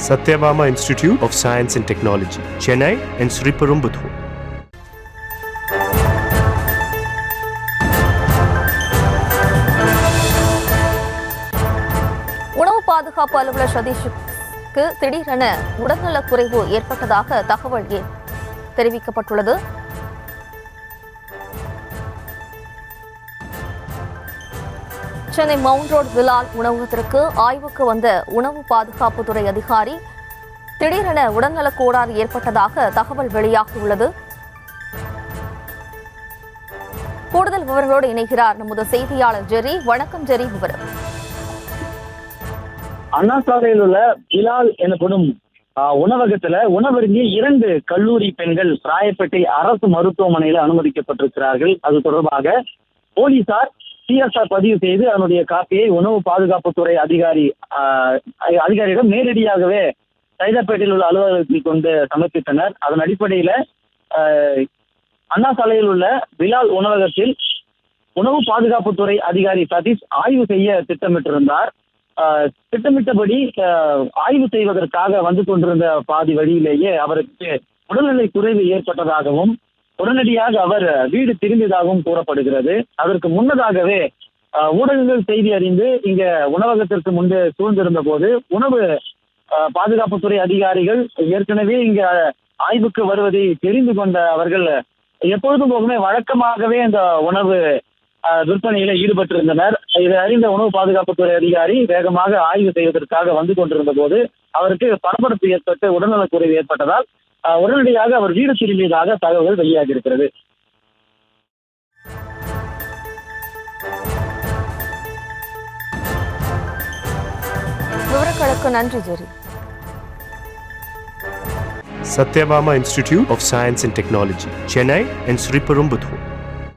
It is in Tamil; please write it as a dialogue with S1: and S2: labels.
S1: Satyabama Institute of Science and Technology, Chennai and Sriperumbudur.
S2: உணவு பாதுகாப்பு அலுவலர் சதீஷுக்கு திடீரென உடல்நலக் குறைவு ஏற்பட்டதாக தகவல் தெரிவிக்கப்பட்டுள்ளது. சென்னை மவுண்ட் ரோட் விலால் உணவகத்திற்கு ஆய்வுக்கு வந்த உணவு பாதுகாப்புத்துறை அதிகாரி திடீரென உடல்நலக் கோளாறு ஏற்பட்டதாக தகவல் வெளியாகியுள்ளது. கூடுதல் விவரங்களோடு இணைகிறார் நமது செய்தியாளர் ஜெரி. வணக்கம் ஜெரி, விவரம்.
S3: அண்ணா சாலையில் உள்ள விலால் எனப்படும் உணவகத்துல உணவருந்திய 2 கல்லூரி பெண்கள் ராயப்பேட்டை அரசு மருத்துவமனையில் அனுமதிக்கப்பட்டிருக்கிறார்கள். அது தொடர்பாக போலீசார் CSR பதிவு செய்து அதனுடைய காப்பியை உணவு பாதுகாப்புத்துறை அதிகாரியிடம் நேரடியாகவே சைதாப்பேட்டையில் உள்ள அலுவலகத்தில் கொண்டு சமர்ப்பித்தனர். அதன் அடிப்படையில அண்ணா சாலையில் உள்ள விலால் உணவகத்தில் உணவு பாதுகாப்புத்துறை அதிகாரி சதீஷ் ஆய்வு செய்ய திட்டமிட்டிருந்தார். திட்டமிட்டபடி ஆய்வு செய்வதற்காக வந்து கொண்டிருந்த பாதி வழியிலேயே அவருக்கு உடல்நிலை குறைவு ஏற்பட்டதாகவும் உடனடியாக அவர் வீடு திரும்பியதாகவும் கூறப்படுகிறது. அதற்கு முன்னதாகவே ஊடகங்கள் செய்தி அறிந்து இங்க உணவகத்திற்கு முன்பு சூழ்ந்திருந்த போது உணவு பாதுகாப்புத்துறை அதிகாரிகள் ஏற்கனவே இங்க ஆய்வுக்கு வருவதை தெரிந்து கொண்ட அவர்கள் எப்பொழுதும் போகுமே வழக்கமாகவே அந்த உணவு விற்பனையில ஈடுபட்டிருந்தனர். இதை அறிந்த உணவு பாதுகாப்புத்துறை அதிகாரி வேகமாக ஆய்வு செய்வதற்காக வந்து கொண்டிருந்த போது அவருக்கு பரபரப்பு ஏற்பட்டு உடல்நலக் குறைவு ஏற்பட்டதால் உடனடியாக அவர் வீடு திரும்பியதாக தகவல்கள் வெளியாகி இருக்கிறது.
S2: விவரங்களுக்கு நன்றி ஜெரி.
S1: Satyabama Institute of Science and Technology, Chennai and Sriperumbudur.